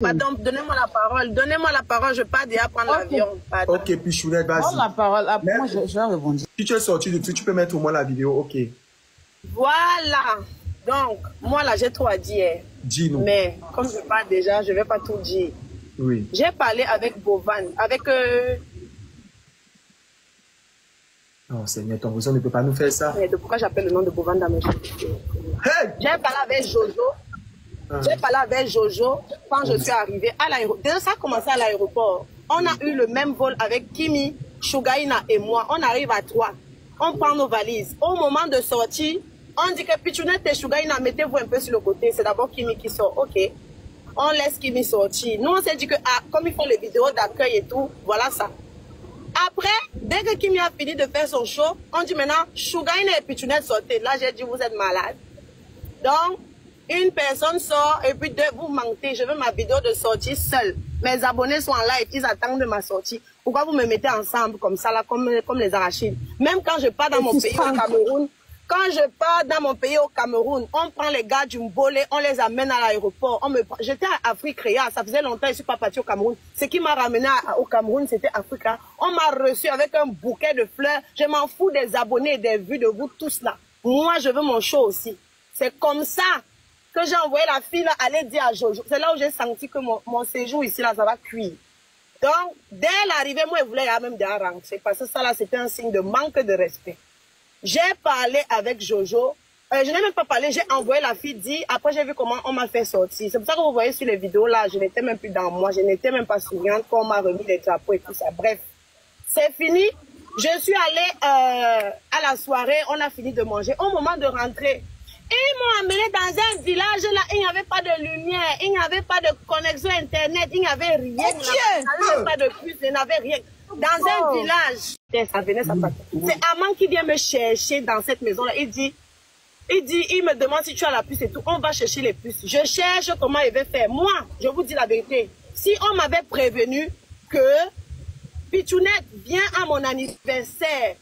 Pardon, donnez-moi la parole. Donnez-moi la parole, je pars déjà prendre l'avion. Ok, puis Chounette, vas-y. Prends la parole. Après, moi, je vais répondre. Si tu es sorti de tout, tu peux mettre au moins la vidéo, ok. Voilà. Donc, moi là, j'ai trop à dire. Dis-nous. Mais, comme je parle déjà, je ne vais pas tout dire. Oui. J'ai parlé avec Bovan, avec... Oh Seigneur, ton réseau ne peut pas nous faire ça. Mais pourquoi j'appelle le nom de Bovan dans mes choses? Hey! J'ai parlé avec Jojo. J'ai parlé avec Jojo quand je suis arrivée à l'aéroport. Déjà, ça a commencé à l'aéroport. On a eu le même vol avec Kimi, Shugaina et moi. On arrive à 3. On prend nos valises. Au moment de sortie, on dit que Pichounette et Shugaina, mettez-vous un peu sur le côté. C'est d'abord Kimi qui sort. Ok. On laisse Kimi sortir. Nous, on s'est dit que comme ils font les vidéos d'accueil et tout, voilà ça. Après, dès que Kimi a fini de faire son show, on dit maintenant, Shugaina et Pichounette sortez. Là, j'ai dit, vous êtes malades. Donc, une personne sort et puis deux, vous mentez. Je veux ma vidéo de sortie seule. Mes abonnés sont en live, ils attendent de ma sortie. Pourquoi vous me mettez ensemble comme ça, là, comme les arachides? Même quand je pars dans mon pays au Cameroun, on prend les gars du Mbolé, on les amène à l'aéroport. J'étais à Afrique-Réa, ça faisait longtemps, je ne suis pas partie au Cameroun. Ce qui m'a ramené au Cameroun, c'était Africa. On m'a reçu avec un bouquet de fleurs. Je m'en fous des abonnés et des vues de vous tous là. Moi, je veux mon show aussi. C'est comme ça que j'ai envoyé la fille là, aller dire à Jojo. C'est là où j'ai senti que mon séjour ici, là, ça va cuire. Donc, dès l'arrivée, moi, je voulais même déjà rentrer. Parce que ça, là, c'était un signe de manque de respect. J'ai parlé avec Jojo. Je n'ai même pas parlé, j'ai envoyé la fille dire. Après, j'ai vu comment on m'a fait sortir. C'est pour ça que vous voyez sur les vidéos, là, je n'étais même plus dans moi. Je n'étais même pas souriante quand on m'a remis les drapeaux et tout ça. Bref, c'est fini. Je suis allée à la soirée. On a fini de manger. Au moment de rentrer, ils m'ont amené dans un village là, il n'y avait pas de lumière, il n'y avait pas de connexion internet, il n'y avait rien, il n'y avait pas de puce, il n'y avait rien. Dans un village, ça venait, ça partait. C'est Amman qui vient me chercher dans cette maison là, il me demande si tu as la puce et tout, on va chercher les puces. Je cherche comment il va faire. Moi, je vous dis la vérité, si on m'avait prévenu que Pichounette vient à mon anniversaire,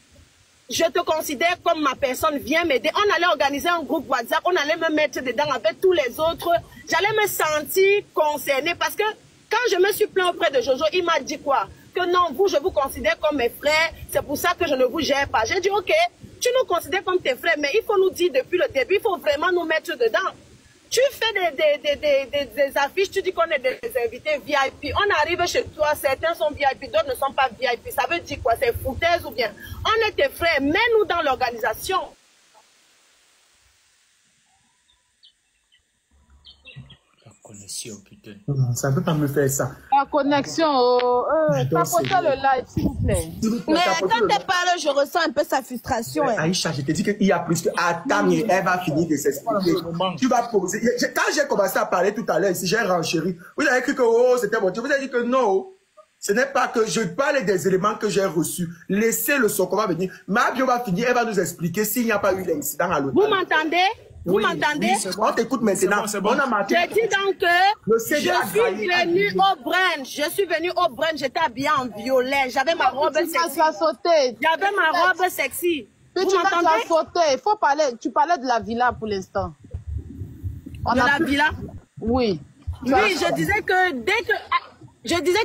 je te considère comme ma personne, viens m'aider. On allait organiser un groupe WhatsApp, on allait me mettre dedans avec tous les autres. J'allais me sentir concernée parce que quand je me suis plaint auprès de Jojo, il m'a dit quoi? Que non, vous, je vous considère comme mes frères, c'est pour ça que je ne vous gère pas. J'ai dit, ok, tu nous considères comme tes frères, mais il faut nous dire depuis le début, il faut vraiment nous mettre dedans. Tu fais des affiches, tu dis qu'on est des invités VIP. On arrive chez toi, certains sont VIP, d'autres ne sont pas VIP. Ça veut dire quoi? C'est foutaise ou bien? On est tes frères, mets-nous dans l'organisation. La connexion, putain. Ça ne peut pas me faire ça. La connexion, tapotez le live, s'il vous plaît. Mais quand tu parles, je ressens un peu sa frustration. Ouais, Aïcha, je te dis qu'il y a plus que... Attends, elle va finir de s'expliquer. Tu vas poser... Quand j'ai commencé à parler tout à l'heure ici, j'ai renchéri. Vous avez cru que c'était bon. Je vous ai dit que non. Ce n'est pas que je parle des éléments que j'ai reçus. Laissez le son qu'on va venir. Ma bio va finir, elle va nous expliquer s'il n'y a pas eu d'incident à l'hôtel. Vous m'entendez? Vous m'entendez? Oui, on t'écoute maintenant. Bon. On a marqué. Je dis donc que je suis venue au brunch. Je suis venue au brunch. J'étais habillée en violet. J'avais ma robe sexy. J'avais ma robe sexy. Vous m'entendez? Il faut parler. Tu parlais de la villa pour l'instant. De la villa? Oui. Oui, je disais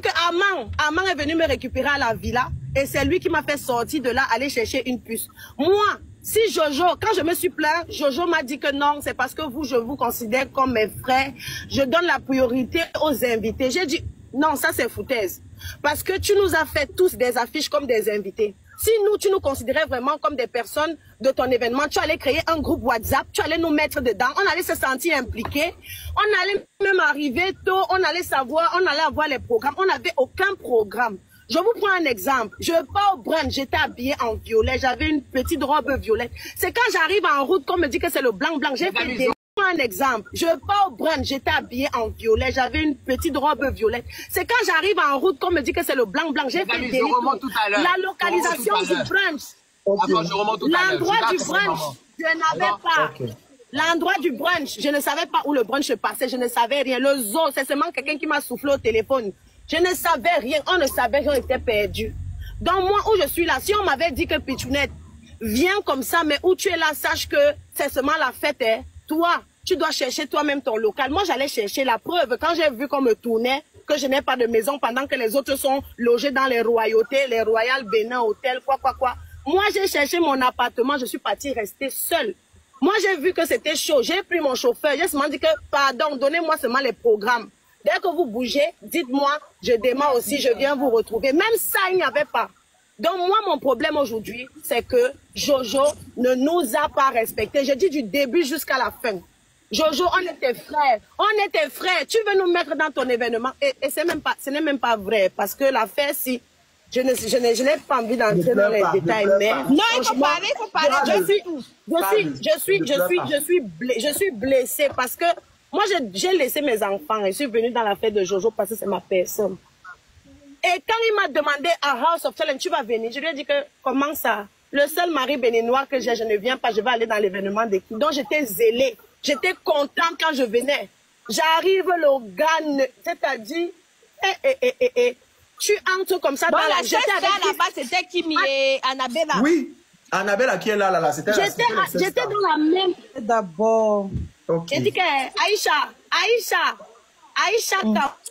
que Amman est venu me récupérer à la villa et c'est lui qui m'a fait sortir de là, aller chercher une puce. Moi, si Jojo, quand je me suis plaint, Jojo m'a dit que non, c'est parce que vous, je vous considère comme mes frères. Je donne la priorité aux invités. J'ai dit, non, ça c'est foutaise. Parce que tu nous as fait tous des affiches comme des invités. Si nous, tu nous considérais vraiment comme des personnes de ton événement, tu allais créer un groupe WhatsApp, tu allais nous mettre dedans, on allait se sentir impliqués, on allait même arriver tôt, on allait savoir, on allait avoir les programmes, on n'avait aucun programme. Je vous prends un exemple. Je pars au brunch, j'étais habillée en violet, j'avais une petite robe violette. C'est quand j'arrive en route qu'on me dit que c'est le blanc. J'ai fait des... Un exemple, je pars au brunch, j'étais habillée en violet, j'avais une petite robe violette. C'est quand j'arrive en route qu'on me dit que c'est le blanc. J'ai fait des... La localisation du brunch, l'endroit du brunch, je n'avais pas. L'endroit du brunch, je ne savais pas où le brunch se passait, je ne savais rien. Le zoo, c'est seulement quelqu'un qui m'a soufflé au téléphone. Je ne savais rien, on ne savait rien, on était perdu. Donc moi, où je suis là, si on m'avait dit que Pichounette, viens comme ça, mais où tu es là, sache que c'est seulement la fête, hein. Toi, tu dois chercher toi-même ton local. Moi, j'allais chercher la preuve. Quand j'ai vu qu'on me tournait, que je n'ai pas de maison pendant que les autres sont logés dans les royautés, les Royal Bénin, hôtels, quoi. Moi, j'ai cherché mon appartement, je suis partie rester seule. Moi, j'ai vu que c'était chaud. J'ai pris mon chauffeur. J'ai seulement dit que, pardon, donnez-moi seulement les programmes. Dès que vous bougez, dites-moi, je démarre aussi, je viens vous retrouver. Même ça, il n'y avait pas. Donc, moi, mon problème aujourd'hui, c'est que Jojo ne nous a pas respectés. Je dis du début jusqu'à la fin. Jojo, on était frères. On était frères. Tu veux nous mettre dans ton événement. Et ce n'est même pas vrai. Parce que l'affaire, si... Je n'ai pas envie d'entrer dans les détails, mais... Non, il faut parler. Je suis blessée parce que moi, j'ai laissé mes enfants. Je suis venue dans la fête de Jojo parce que c'est ma personne. Et quand il m'a demandé à House of Talent, tu vas venir, je lui ai dit que, comment ça? Le seul mari béninois que j'ai, je ne viens pas, je vais aller dans l'événement d'équipe. Donc, j'étais zélée. J'étais contente quand je venais. J'arrive, le gars, c'est-à-dire, tu entres comme ça bon, dans la chef là-bas, c'était Kimi et Annabella. Oui, Annabella qui est là, c'était j'étais dans la même... D'abord. Okay. J'ai dit que Aïcha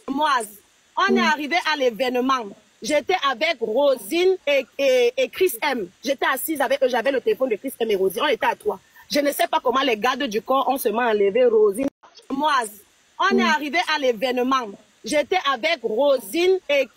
Kamoise, on est arrivé à l'événement. J'étais avec Rosine et Chris M. J'étais assise avec eux, j'avais le téléphone de Chris M et Rosine, on était à 3. Je ne sais pas comment les gardes du corps ont seulement enlevé Rosine. On est arrivé à l'événement. J'étais avec Rosine et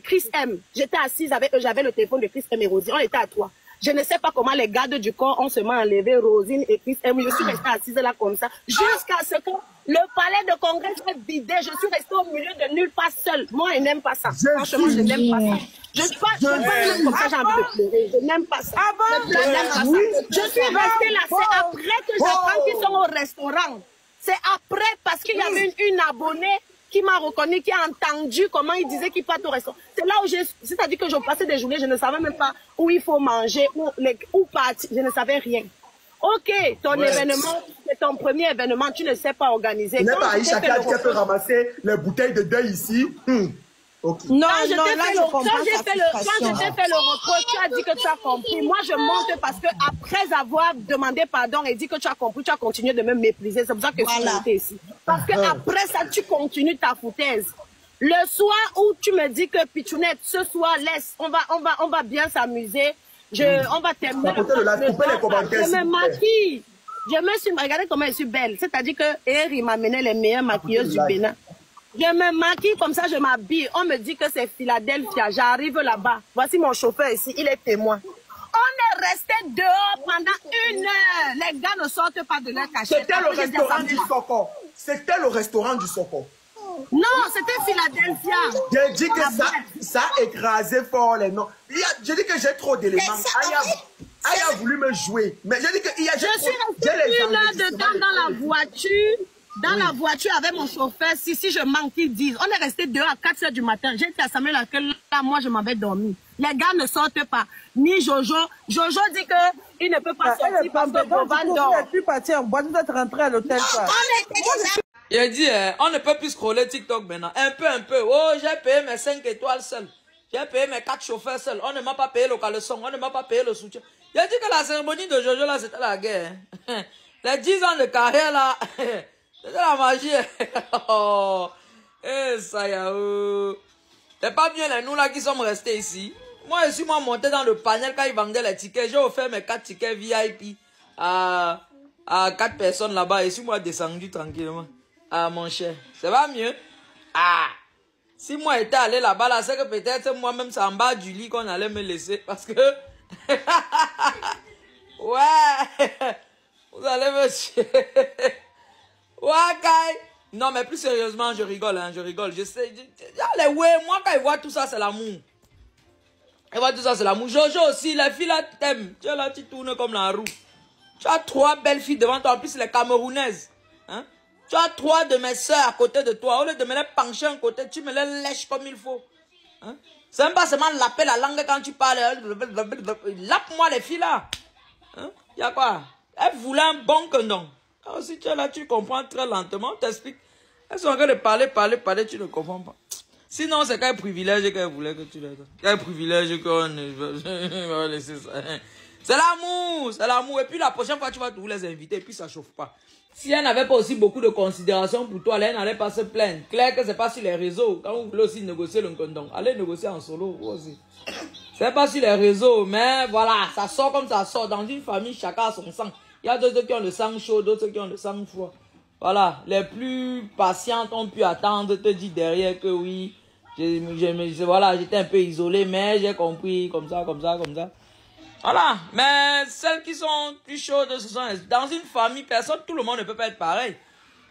Chris M. J'étais assise avec eux, j'avais le téléphone de Chris M et Rosine, on était à 3. Je ne sais pas comment les gardes du corps ont seulement enlevé Rosine et Chris M. Je suis restée assise là comme ça, jusqu'à ce que le palais de congrès soit vidé. Je suis restée au milieu de nulle part seule. Moi, je n'aime pas ça. Franchement, je n'aime pas ça. Je ne suis pas comme ça, j'ai envie de pleurer. Je n'aime pas ça. Je suis restée là. C'est après que j'apprends qu'ils sont au restaurant. C'est après parce qu'il y avait une abonnée qui m'a reconnu, qui a entendu comment il disait qu'il part au restaurant. C'est là où c'est-à-dire que je passais des journées, je ne savais même pas où il faut manger, où partir, je ne savais rien. Ok, ton événement, c'est ton premier événement, tu ne sais pas organiser. Tu n'es pas Aïcha qui peut ramasser les bouteilles de deuil ici. Okay. Non, quand j'ai fait le reproche, tu as dit que tu as compris. Moi, je monte parce que après avoir demandé pardon et dit que tu as compris, tu as continué de me mépriser. C'est pour ça que je suis montée ici. Parce que après ça, tu continues ta foutaise. Le soir où tu me dis que Pichounette, ce soir, laisse, on va bien s'amuser. On va terminer. Je me maquille. Je me suis, regardez comment je suis belle. C'est-à-dire que Eri m'a amené les meilleures maquilleuses du Bénin. Je me maquille comme ça, je m'habille. On me dit que c'est Philadelphia. J'arrive là-bas. Voici mon chauffeur ici, il est témoin. On est resté dehors pendant 1 heure. Les gars ne sortent pas de leur cachette. C'était le restaurant du Soko. C'était le restaurant du Soko. Non, c'était Philadelphia. J'ai dit que ça écrasait fort les noms. J'ai dit que j'ai trop d'éléments. Aya a voulu me jouer. Mais j'ai dit que je suis restée 1 heure de temps dans la voiture. Dans la voiture avec mon chauffeur, si je manque, ils disent. On est resté dehors à 4 h du matin. J'ai été à Samuel là, moi je m'avais dormi. Les gars ne sortent pas. Ni Jojo. Jojo dit qu'il ne peut pas sortir parce que Boban dort. On ne peut plus partir en boîte, vous êtes rentré à l'hôtel. Il a dit, on ne peut plus scroller TikTok maintenant. Un peu. Oh, j'ai payé mes 5 étoiles seul. J'ai payé mes 4 chauffeurs seuls. On ne m'a pas payé le caleçon. On ne m'a pas payé le soutien. Il a dit que la cérémonie de Jojo là, c'était la guerre. Les 10 ans de carrière là, c'était la magie. Oh, ça y est. C'est pas bien les nous là qui sommes restés ici. Moi, je suis monté dans le panel quand ils vendaient les tickets. J'ai offert mes 4 tickets VIP à 4 personnes là-bas. Et je suis descendu tranquillement. Ah, mon cher. C'est pas mieux. Ah. Si moi j'étais allé là-bas, là, c'est que peut-être moi-même, c'est en bas du lit qu'on allait me laisser. Parce que... ouais. Vous allez me tuer. Ouais, Kai. Non, mais plus sérieusement, je rigole, hein, je rigole. Je sais. Allez, ouais, moi, quand ils voient tout ça, c'est l'amour. Ils voient tout ça, c'est l'amour. Jojo aussi, les filles là t'aiment. Tu es là, tu tournes comme la roue. Tu as 3 belles filles devant toi, en plus, les Camerounaises. Hein? Tu as 3 de mes soeurs à côté de toi. Au lieu de me les pencher à côté, tu me les lèches comme il faut. Hein? C'est même pas seulement laper la langue quand tu parles. Lappe-moi les filles là. Hein? Y a quoi? Elles voulaient un bon que non. Alors, si tu es là, tu comprends très lentement, on t'explique. Elles sont en train de parler, tu ne comprends pas. Sinon, c'est qu'un privilège qu'elles voulaient que tu les donnes. Quel privilège qu'on va laisser ça. C'est l'amour, c'est l'amour. Et puis la prochaine fois, tu vas tous les inviter et puis ça chauffe pas. Si elle n'avait pas aussi beaucoup de considération pour toi, elle n'allait pas se plaindre. Claire que c'est pas sur les réseaux. Quand vous voulez aussi négocier le condom, allez négocier en solo vous aussi. C'est pas sur les réseaux, mais voilà, ça sort comme ça sort. Dans une famille, chacun a son sang. Il y a d'autres qui ont le sang chaud, d'autres qui ont le sang froid. Voilà, les plus patientes ont pu attendre, te dire derrière que oui, voilà, j'étais un peu isolé, mais j'ai compris, comme ça. Voilà, mais celles qui sont plus chaudes, ce sont dans une famille, tout le monde ne peut pas être pareil.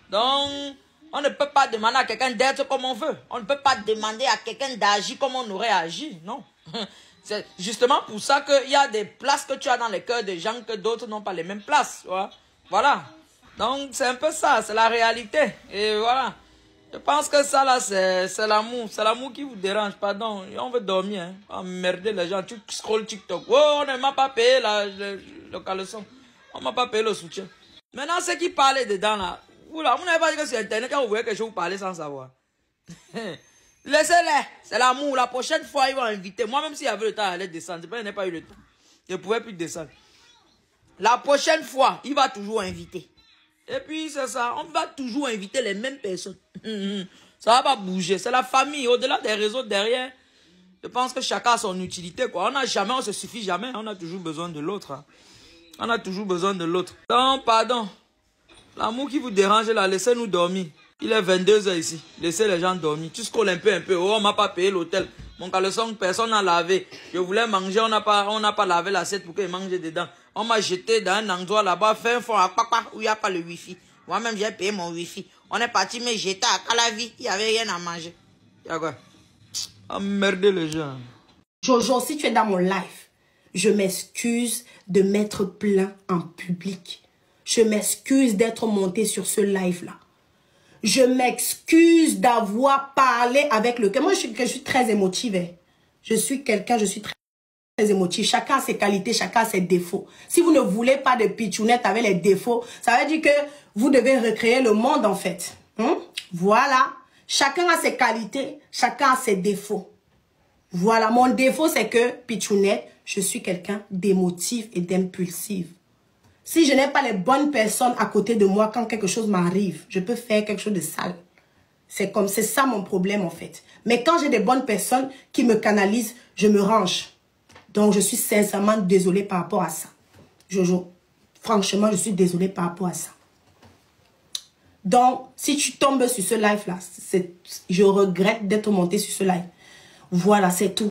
Donc, on ne peut pas demander à quelqu'un d'être comme on veut. On ne peut pas demander à quelqu'un d'agir comme on aurait agi, non. C'est justement pour ça qu'il y a des places que tu as dans les cœurs des gens que d'autres n'ont pas les mêmes places. Voilà. Donc, c'est un peu ça, c'est la réalité. Et voilà. Je pense que ça, là, c'est l'amour. C'est l'amour qui vous dérange, pardon. On veut dormir, hein. Emmerder les gens. Tu scrolles TikTok. Oh, on ne m'a pas payé le caleçon. On ne m'a pas payé le soutien. Maintenant, ceux qui parlaient dedans, là. Oula, vous n'avez pas dit que sur Internet, quand vous voyez quelque chose, vous parlez sans savoir. Laissez-les. C'est l'amour. La prochaine fois, ils vont inviter. Moi-même, s'il y avait le temps, j'allais descendre. Je n'ai pas eu le temps. Je ne pouvais plus descendre. La prochaine fois, il va toujours inviter. Et puis, c'est ça. On va toujours inviter les mêmes personnes. Ça va pas bouger. C'est la famille. Au-delà des réseaux derrière, je pense que chacun a son utilité, quoi. On se suffit jamais. On a toujours besoin de l'autre. Hein. On a toujours besoin de l'autre. Donc, pardon. L'amour qui vous dérange, là, laissez-nous dormir. Il est 22 h ici. Laissez les gens dormir. Tu scrolles un peu. Oh, on m'a pas payé l'hôtel. Mon caleçon, personne n'a lavé. Je voulais manger, on n'a pas lavé l'assiette pour qu'il mange dedans. On m'a jeté dans un endroit là-bas, fait un fond à papa, où il n'y a pas le wifi. Moi-même, j'ai payé mon wifi. On est parti me jeter à Calavi. Il n'y avait rien à manger. Il y a quoi? Emmerder les gens. Jojo, si tu es dans mon live, je m'excuse de m'être plaint en public. Je m'excuse d'être monté sur ce live-là. Je m'excuse d'avoir parlé avec le cœur. Moi, je suis très émotive. Hein. Je suis très émotive. Chacun a ses qualités, chacun a ses défauts. Si vous ne voulez pas de pitchounette avec les défauts, ça veut dire que vous devez recréer le monde, en fait. Voilà. Chacun a ses qualités, chacun a ses défauts. Voilà. Mon défaut, c'est que, pitchounette, je suis quelqu'un d'émotif et d'impulsif. Si je n'ai pas les bonnes personnes à côté de moi, quand quelque chose m'arrive, je peux faire quelque chose de sale. C'est ça mon problème, en fait. Mais quand j'ai des bonnes personnes qui me canalisent, je me range. Donc, je suis sincèrement désolée par rapport à ça. Jojo, franchement, je suis désolée par rapport à ça. Donc, si tu tombes sur ce live-là, je regrette d'être montée sur ce live. Voilà, c'est tout.